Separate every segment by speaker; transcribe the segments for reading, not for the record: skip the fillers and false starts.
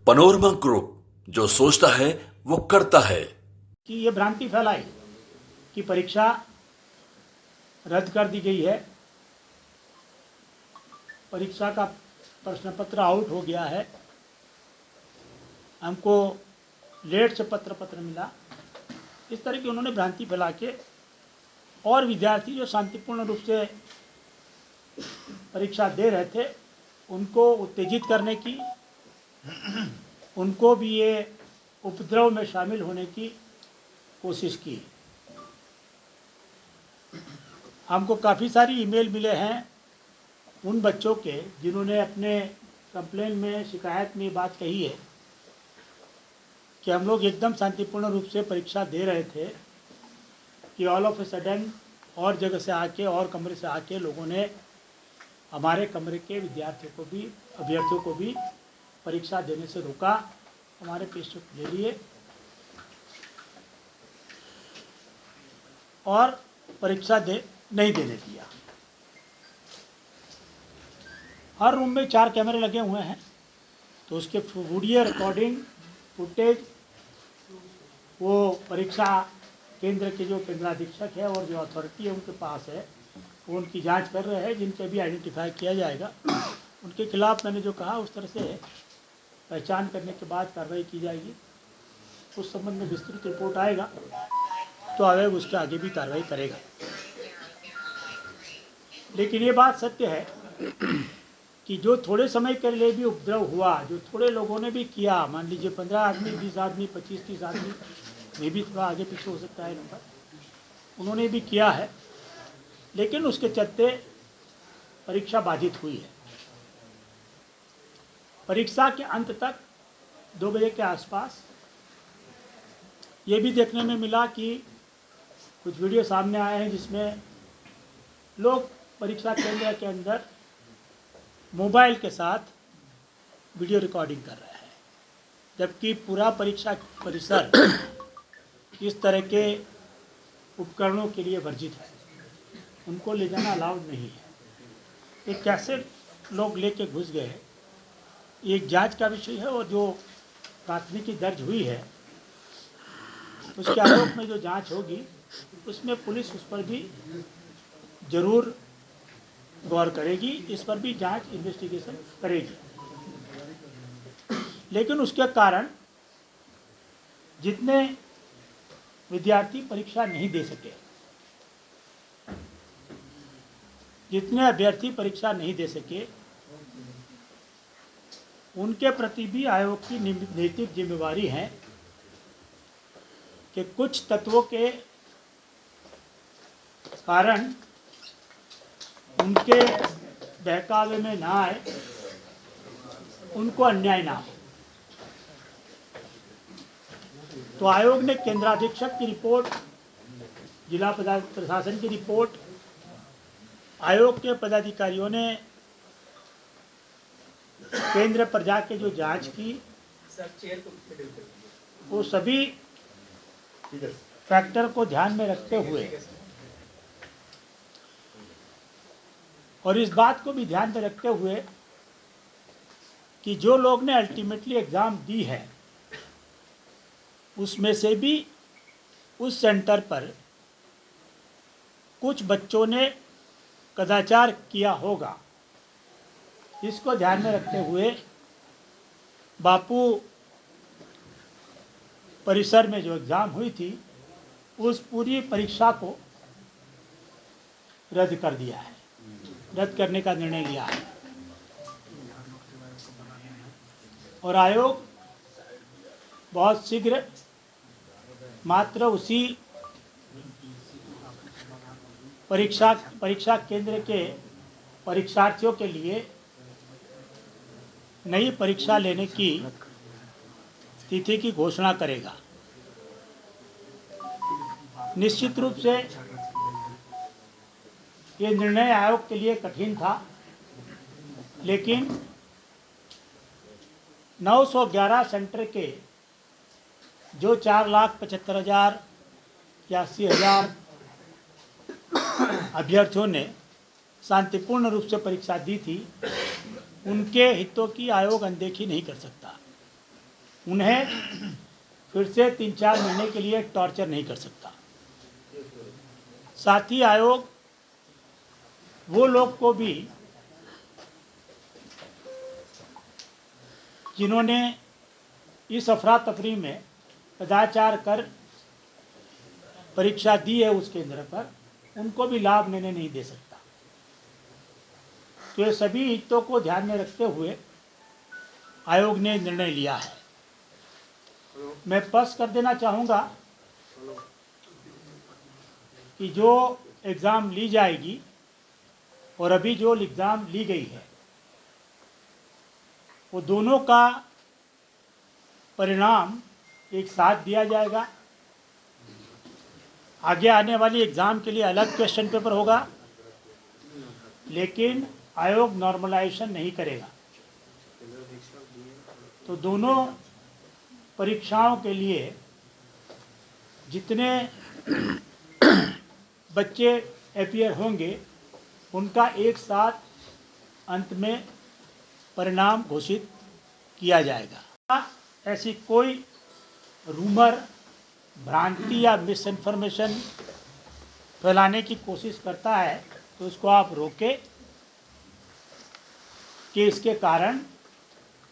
Speaker 1: Panorama group, जो सोचता है वो करता है।
Speaker 2: कि ये भ्रांति फैलाई कि परीक्षा रद्द कर दी गई है, परीक्षा का प्रश्न पत्र आउट हो गया है, हमको लेट से पत्र मिला। इस तरह की उन्होंने भ्रांति फैला के और विद्यार्थी जो शांतिपूर्ण रूप से परीक्षा दे रहे थे उनको उत्तेजित करने की, उनको भी ये उपद्रव में शामिल होने की कोशिश की। हमको काफ़ी सारी ईमेल मिले हैं उन बच्चों के जिन्होंने अपने कंप्लेन में, शिकायत में बात कही है कि हम लोग एकदम शांतिपूर्ण रूप से परीक्षा दे रहे थे कि ऑल ऑफ ए सडन और जगह से आके और कमरे से आके लोगों ने हमारे कमरे के अभ्यर्थियों को भी परीक्षा देने से रोका, हमारे पेशे ले लिए और परीक्षा नहीं देने दिया। हर रूम में 4 कैमरे लगे हुए हैं, तो उसके वीडियो रिकॉर्डिंग फुटेज वो परीक्षा केंद्र के जो केंद्राधीक्षक है और जो अथॉरिटी है उनके पास है, वो उनकी जांच कर रहे हैं। जिनके भी आइडेंटिफाई किया जाएगा उनके खिलाफ मैंने जो कहा उस तरह से पहचान करने के बाद कार्रवाई की जाएगी। उस संबंध में विस्तृत रिपोर्ट आएगा तो आयोग उसके आगे भी कार्रवाई करेगा। लेकिन ये बात सत्य है कि जो थोड़े समय के लिए भी उपद्रव हुआ, जो थोड़े लोगों ने भी किया, मान लीजिए 15 आदमी, 20 आदमी, 25-30 आदमी, में भी थोड़ा आगे पीछे हो सकता है नंबर, उन्होंने भी किया है, लेकिन उसके चलते परीक्षा बाधित हुई है। परीक्षा के अंत तक 2 बजे के आसपास ये भी देखने में मिला कि कुछ वीडियो सामने आए हैं जिसमें लोग परीक्षा केंद्र के अंदर मोबाइल के साथ वीडियो रिकॉर्डिंग कर रहे हैं, जबकि पूरा परीक्षा परिसर इस तरह के उपकरणों के लिए वर्जित है, उनको ले जाना अलाउड नहीं है। ये कैसे लोग लेके घुस गए, एक जांच का विषय है। और जो प्राथमिकी दर्ज हुई है उसके आरोप में जो जांच होगी उसमें पुलिस उस पर भी जरूर गौर करेगी, इस पर भी जांच, इन्वेस्टिगेशन करेगी। लेकिन उसके कारण जितने विद्यार्थी परीक्षा नहीं दे सके, जितने अभ्यर्थी परीक्षा नहीं दे सके, उनके प्रति भी आयोग की नैतिक जिम्मेवारी है कि कुछ तत्वों के कारण उनके बहकावे में ना आए, उनको अन्याय ना हो। तो आयोग ने केंद्राधीक्षक की रिपोर्ट, जिला प्रशासन की रिपोर्ट, आयोग के पदाधिकारियों ने केंद्र पर जाके जो जांच की, वो सभी फैक्टर को ध्यान में रखते हुए और इस बात को भी ध्यान में रखते हुए कि जो लोग ने अल्टीमेटली एग्ज़ाम दी है उसमें से भी उस सेंटर पर कुछ बच्चों ने कदाचार किया होगा, इसको ध्यान में रखते हुए बापू परिसर में जो एग्ज़ाम हुई थी उस पूरी परीक्षा को रद्द कर दिया है, रद्द करने का निर्णय लिया है। और आयोग बहुत शीघ्र मात्र उसी परीक्षा केंद्र के परीक्षार्थियों के लिए नई परीक्षा लेने की तिथि की घोषणा करेगा। निश्चित रूप से ये निर्णय आयोग के लिए कठिन था, लेकिन 911 सेंटर के जो 4,75,000 या 80,000 अभ्यर्थियों ने शांतिपूर्ण रूप से परीक्षा दी थी, उनके हितों की आयोग अनदेखी नहीं कर सकता। उन्हें फिर से 3-4 महीने के लिए टॉर्चर नहीं कर सकता। साथ ही आयोग वो लोग को भी जिन्होंने इस अफरा तफरी में कदाचार कर परीक्षा दी है उस केंद्र पर, उनको भी लाभ लेने नहीं दे सकता। तो ये सभी हितों को ध्यान में रखते हुए आयोग ने निर्णय लिया है। मैं स्पष्ट कर देना चाहूँगा कि जो एग्ज़ाम ली जाएगी और अभी जो एग्ज़ाम ली गई है, वो दोनों का परिणाम एक साथ दिया जाएगा। आगे आने वाली एग्ज़ाम के लिए अलग क्वेश्चन पेपर होगा, लेकिन आयोग नॉर्मलाइजेशन नहीं करेगा। तो दोनों परीक्षाओं के लिए जितने बच्चे अपीयर होंगे, उनका एक साथ अंत में परिणाम घोषित किया जाएगा। ऐसी कोई रूमर, भ्रांति या मिस इन्फॉर्मेशन फैलाने की कोशिश करता है तो उसको आप रोकें कि इसके कारण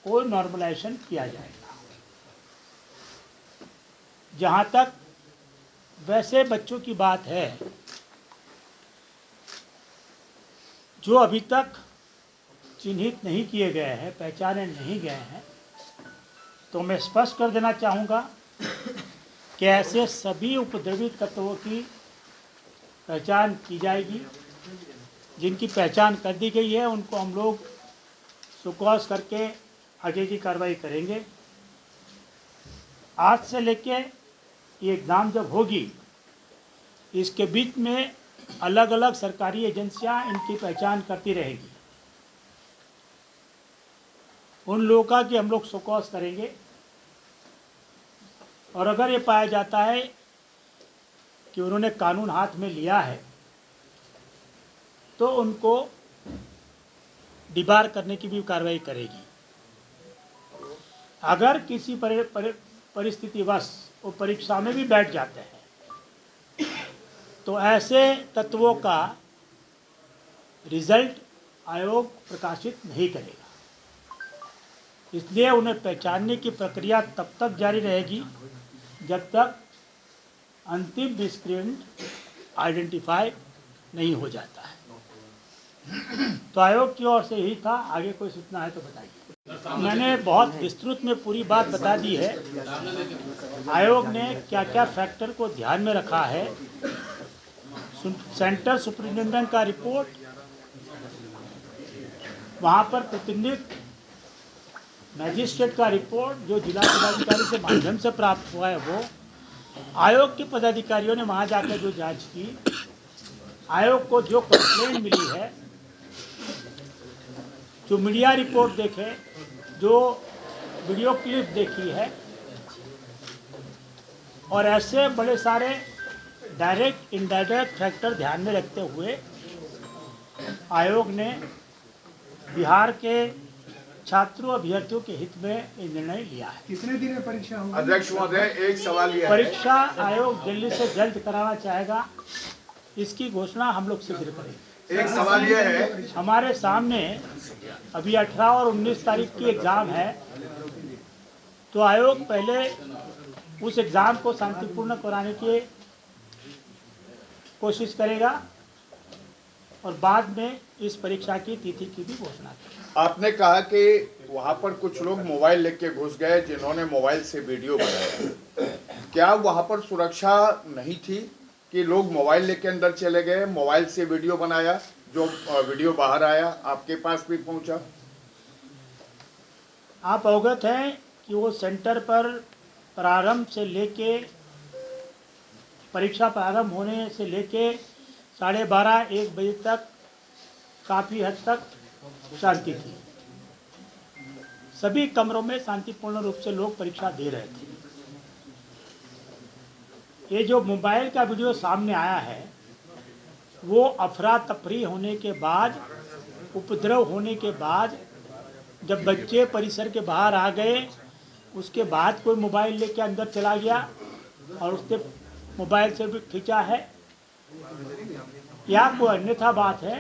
Speaker 2: कोई नॉर्मलाइजेशन किया जाएगा। जहाँ तक वैसे बच्चों की बात है जो अभी तक चिन्हित नहीं किए गए हैं, पहचाने नहीं गए हैं, तो मैं स्पष्ट कर देना चाहूँगा कि ऐसे सभी उपद्रवी तत्वों की पहचान की जाएगी। जिनकी पहचान कर दी गई है उनको हम लोग सुकौस करके आगे की कार्रवाई करेंगे। आज से लेके ये एग्ज़ाम जब होगी, इसके बीच में अलग अलग सरकारी एजेंसियां इनकी पहचान करती रहेगी। उन लोगों का कि हम लोग सुकौस करेंगे, और अगर ये पाया जाता है कि उन्होंने कानून हाथ में लिया है तो उनको डिबार करने की भी कार्रवाई करेगी। अगर किसी परिस्थितिवश वो परीक्षा में भी बैठ जाते हैं तो ऐसे तत्वों का रिजल्ट आयोग प्रकाशित नहीं करेगा। इसलिए उन्हें पहचानने की प्रक्रिया तब तक जारी रहेगी जब तक अंतिम मिसक्रेडेंट आइडेंटिफाई नहीं हो जाता है। तो आयोग की ओर से यही था। आगे कोई सूचना है तो बताइए। मैंने बहुत विस्तृत में पूरी बात बता दी है। आयोग ने क्या क्या फैक्टर को ध्यान में रखा है, सेंटर सुपरिटेंडेंट का रिपोर्ट, वहाँ पर प्रतिनिधित्व मैजिस्ट्रेट का रिपोर्ट जो जिला पदाधिकारी के माध्यम से प्राप्त हुआ है, वो आयोग के पदाधिकारियों ने वहाँ जाकर जो जांच की, आयोग को जो कंप्लेंट मिली है, जो मीडिया रिपोर्ट देखे, जो वीडियो क्लिप देखी है, और ऐसे बड़े सारे डायरेक्ट इनडायरेक्ट फैक्टर ध्यान में रखते हुए आयोग ने बिहार के छात्रों अभ्यर्थियों के हित में ये निर्णय लिया है।
Speaker 3: कितने दिन में परीक्षा होगी?
Speaker 4: अध्यक्ष महोदय, एक सवाल यह है,
Speaker 2: परीक्षा आयोग जल्दी से जल्द कराना चाहेगा, इसकी घोषणा हम लोग शीघ्र करेंगे।
Speaker 4: एक सवाल यह है,
Speaker 2: हमारे सामने अभी 18 और 19 तारीख की एग्ज़ाम है, तो आयोग पहले उस एग्ज़ाम को शांतिपूर्ण कराने की कोशिश करेगा और बाद में इस परीक्षा की तिथि की भी घोषणा करेगा।
Speaker 4: आपने कहा कि वहां पर कुछ लोग मोबाइल लेके घुस गए जिन्होंने मोबाइल से वीडियो बनाया। क्या वहां पर सुरक्षा नहीं थी कि लोग मोबाइल लेके अंदर चले गए, मोबाइल से वीडियो बनाया, जो वीडियो बाहर आया आपके पास भी पहुंचा?
Speaker 2: आप अवगत हैं कि वो सेंटर पर प्रारंभ से लेके परीक्षा प्रारंभ होने से लेके 12:30-1 बजे तक काफ़ी हद तक शांति थी। सभी कमरों में शांतिपूर्ण रूप से लोग परीक्षा दे रहे थे। ये जो मोबाइल का वीडियो सामने आया है, वो अफरा तफरी होने के बाद, उपद्रव होने के बाद, जब बच्चे परिसर के बाहर आ गए उसके बाद कोई मोबाइल लेके अंदर चला गया और उसने मोबाइल से भी खींचा है या कोई अन्यथा बात है।